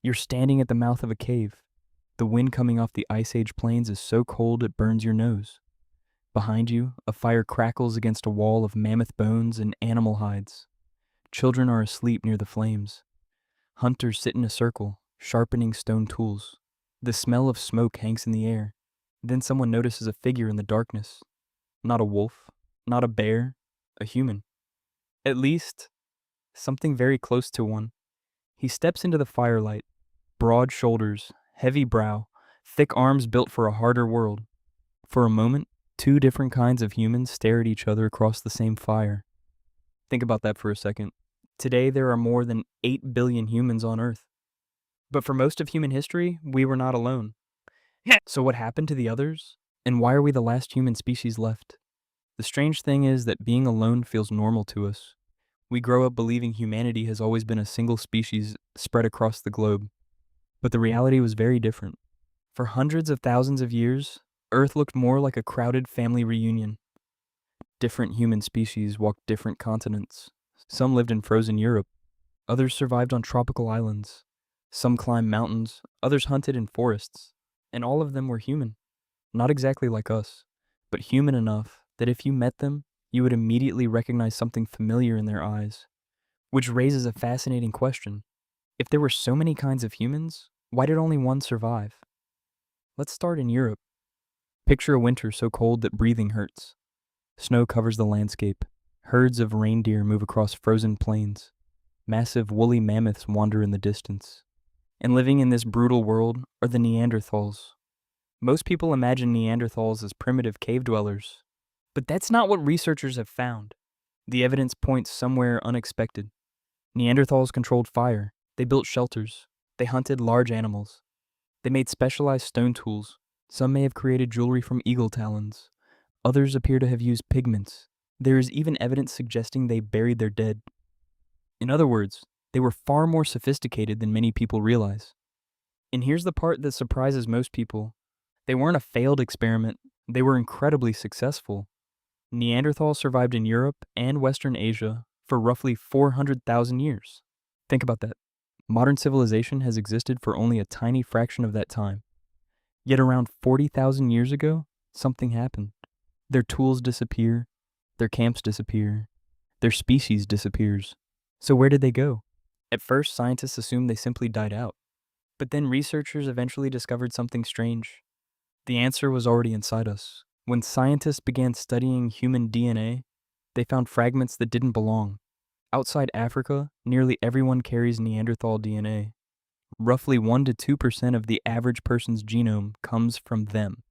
You're standing at the mouth of a cave. The wind coming off the Ice Age plains is so cold it burns your nose. Behind you, a fire crackles against a wall of mammoth bones and animal hides. Children are asleep near the flames. Hunters sit in a circle, sharpening stone tools. The smell of smoke hangs in the air. Then someone notices a figure in the darkness. Not a wolf, not a bear, a human. At least, something very close to one. He steps into the firelight, broad shoulders, heavy brow, thick arms built for a harder world. For a moment, two different kinds of humans stare at each other across the same fire. Think about that for a second. Today, there are more than 8 billion humans on Earth. But for most of human history, we were not alone. So what happened to the others? And why are we the last human species left? The strange thing is that being alone feels normal to us. We grow up believing humanity has always been a single species spread across the globe. But the reality was very different. For hundreds of thousands of years, Earth looked more like a crowded family reunion. Different human species walked different continents. Some lived in frozen Europe. Others survived on tropical islands. Some climbed mountains. Others hunted in forests. And all of them were human. Not exactly like us, but human enough that if you met them, you would immediately recognize something familiar in their eyes. Which raises a fascinating question. If there were so many kinds of humans, why did only one survive? Let's start in Europe. Picture a winter so cold that breathing hurts. Snow covers the landscape. Herds of reindeer move across frozen plains. Massive woolly mammoths wander in the distance. And living in this brutal world are the Neanderthals. Most people imagine Neanderthals as primitive cave dwellers. But that's not what researchers have found. The evidence points somewhere unexpected. Neanderthals controlled fire. They built shelters. They hunted large animals. They made specialized stone tools. Some may have created jewelry from eagle talons. Others appear to have used pigments. There is even evidence suggesting they buried their dead. In other words, they were far more sophisticated than many people realize. And here's the part that surprises most people. They weren't a failed experiment. They were incredibly successful. Neanderthals survived in Europe and Western Asia for roughly 400,000 years. Think about that. Modern civilization has existed for only a tiny fraction of that time. Yet around 40,000 years ago, something happened. Their tools disappear, their camps disappear, their species disappears. So where did they go? At first, scientists assumed they simply died out. But then researchers eventually discovered something strange. The answer was already inside us. When scientists began studying human DNA, they found fragments that didn't belong. Outside Africa, nearly everyone carries Neanderthal DNA. Roughly 1 to 2% of the average person's genome comes from them.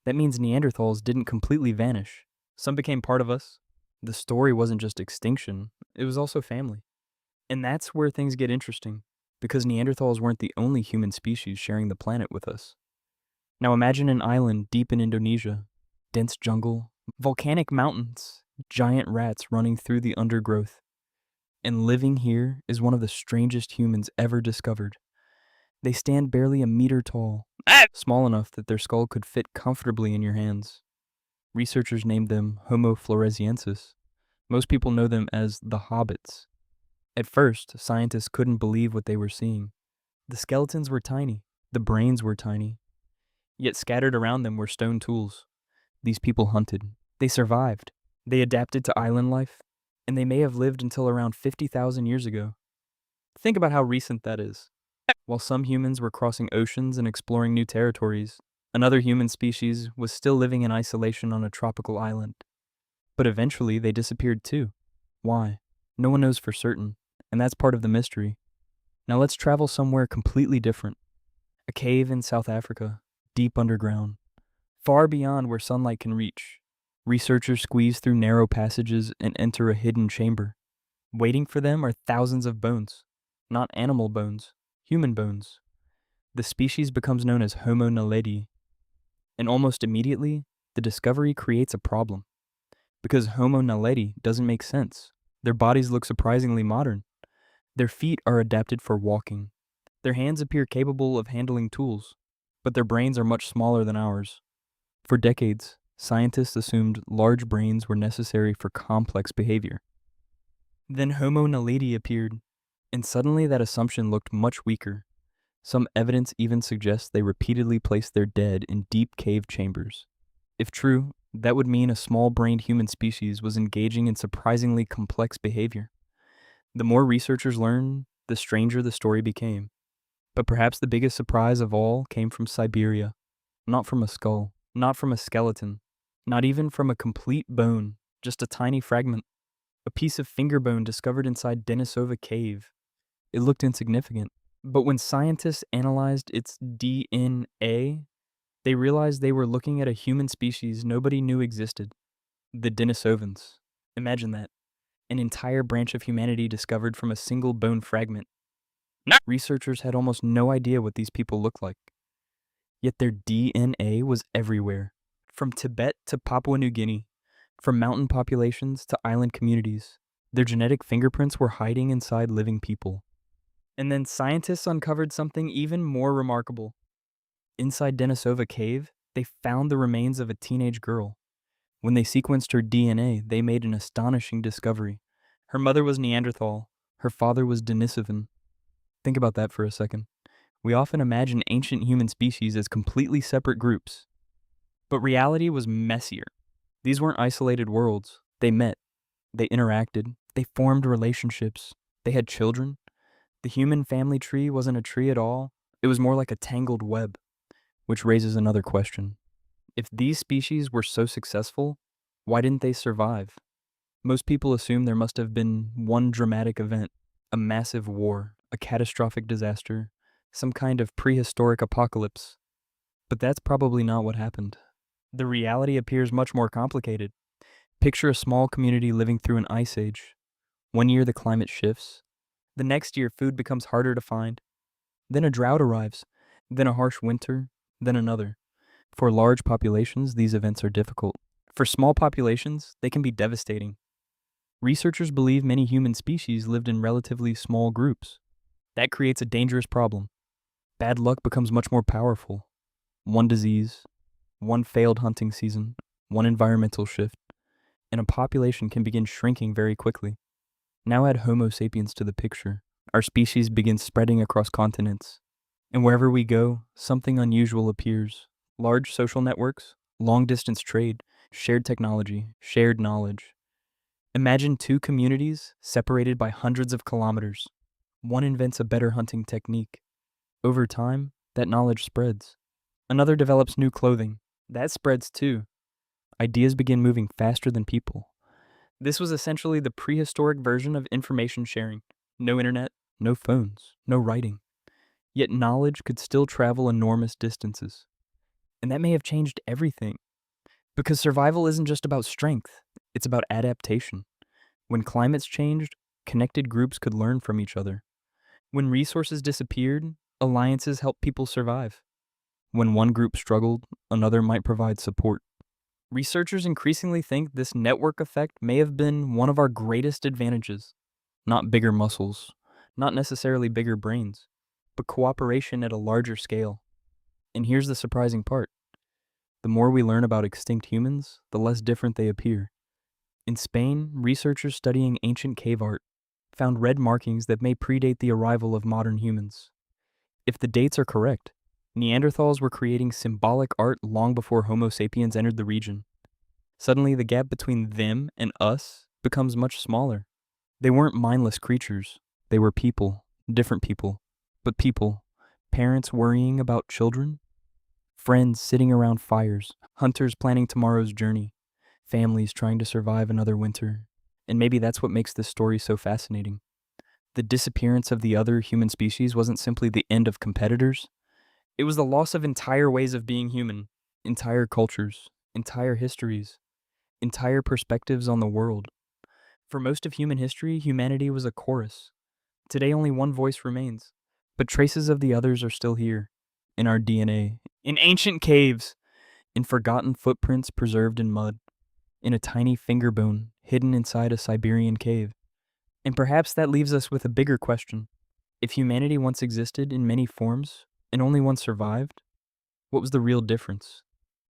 That means Neanderthals didn't completely vanish. Some became part of us. The story wasn't just extinction, it was also family. And that's where things get interesting, because Neanderthals weren't the only human species sharing the planet with us. Now imagine an island deep in Indonesia, dense jungle, volcanic mountains, giant rats running through the undergrowth. And living here is one of the strangest humans ever discovered. They stand barely a meter tall, small enough that their skull could fit comfortably in your hands. Researchers named them Homo floresiensis. Most people know them as the hobbits. At first, scientists couldn't believe what they were seeing. The skeletons were tiny, the brains were tiny. Yet scattered around them were stone tools. These people hunted. They survived. They adapted to island life. And they may have lived until around 50,000 years ago. Think about how recent that is. While some humans were crossing oceans and exploring new territories, another human species was still living in isolation on a tropical island. But eventually they disappeared too. Why? No one knows for certain, and that's part of the mystery. Now let's travel somewhere completely different. A cave in South Africa, deep underground, far beyond where sunlight can reach. Researchers squeeze through narrow passages and enter a hidden chamber. Waiting for them are thousands of bones. Not animal bones, human bones. The species becomes known as Homo naledi. And almost immediately, the discovery creates a problem. Because Homo naledi doesn't make sense. Their bodies look surprisingly modern. Their feet are adapted for walking. Their hands appear capable of handling tools, but their brains are much smaller than ours. For decades, scientists assumed large brains were necessary for complex behavior. Then Homo naledi appeared, and suddenly that assumption looked much weaker. Some evidence even suggests they repeatedly placed their dead in deep cave chambers. If true, that would mean a small-brained human species was engaging in surprisingly complex behavior. The more researchers learned, the stranger the story became. But perhaps the biggest surprise of all came from Siberia. Not from a skull, not from a skeleton, not even from a complete bone, just a tiny fragment. A piece of finger bone discovered inside Denisova Cave. It looked insignificant, but when scientists analyzed its DNA, they realized they were looking at a human species nobody knew existed, the Denisovans. Imagine that. An entire branch of humanity discovered from a single bone fragment. Researchers had almost no idea what these people looked like. Yet their DNA was everywhere, from Tibet to Papua New Guinea, from mountain populations to island communities. Their genetic fingerprints were hiding inside living people. And then scientists uncovered something even more remarkable. Inside Denisova Cave, they found the remains of a teenage girl. When they sequenced her DNA, they made an astonishing discovery. Her mother was Neanderthal, her father was Denisovan. Think about that for a second. We often imagine ancient human species as completely separate groups. But reality was messier. These weren't isolated worlds. They met. They interacted. They formed relationships. They had children. The human family tree wasn't a tree at all. It was more like a tangled web. Which raises another question. If these species were so successful, why didn't they survive? Most people assume there must have been one dramatic event, a massive war, a catastrophic disaster, some kind of prehistoric apocalypse. But that's probably not what happened. The reality appears much more complicated. Picture a small community living through an ice age. One year the climate shifts. The next year food becomes harder to find. Then a drought arrives. Then a harsh winter. Then another. For large populations, these events are difficult. For small populations, they can be devastating. Researchers believe many human species lived in relatively small groups. That creates a dangerous problem. Bad luck becomes much more powerful. One disease, one failed hunting season, one environmental shift, and a population can begin shrinking very quickly. Now add Homo sapiens to the picture. Our species begins spreading across continents. And wherever we go, something unusual appears. Large social networks, long-distance trade, shared technology, shared knowledge. Imagine two communities separated by hundreds of kilometers. One invents a better hunting technique. Over time, that knowledge spreads. Another develops new clothing. That spreads too. Ideas begin moving faster than people. This was essentially the prehistoric version of information sharing. No internet, no phones, no writing. Yet knowledge could still travel enormous distances. And that may have changed everything. Because survival isn't just about strength, it's about adaptation. When climates changed, connected groups could learn from each other. When resources disappeared, alliances helped people survive. When one group struggled, another might provide support. Researchers increasingly think this network effect may have been one of our greatest advantages. Not bigger muscles, not necessarily bigger brains, but cooperation at a larger scale. And here's the surprising part. The more we learn about extinct humans, the less different they appear. In Spain, researchers studying ancient cave art found red markings that may predate the arrival of modern humans. If the dates are correct, Neanderthals were creating symbolic art long before Homo sapiens entered the region. Suddenly, the gap between them and us becomes much smaller. They weren't mindless creatures. They were people, different people, but people. Parents worrying about children, friends sitting around fires, hunters planning tomorrow's journey, families trying to survive another winter. And maybe that's what makes this story so fascinating. The disappearance of the other human species wasn't simply the end of competitors. It was the loss of entire ways of being human, entire cultures, entire histories, entire perspectives on the world. For most of human history, humanity was a chorus. Today, only one voice remains, but traces of the others are still here, in our DNA, in ancient caves, in forgotten footprints preserved in mud, in a tiny finger bone hidden inside a Siberian cave. And perhaps that leaves us with a bigger question. If humanity once existed in many forms, and only one survived, what was the real difference?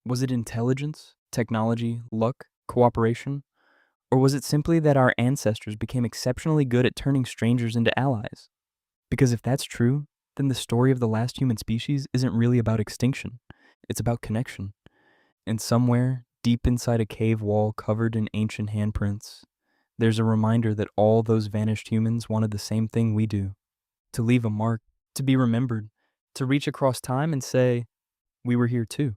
Was it intelligence, technology, luck, cooperation? Or was it simply that our ancestors became exceptionally good at turning strangers into allies? Because if that's true, then the story of the last human species isn't really about extinction. It's about connection. And somewhere, deep inside a cave wall covered in ancient handprints, there's a reminder that all those vanished humans wanted the same thing we do: to leave a mark, to be remembered, to reach across time and say, we were here too.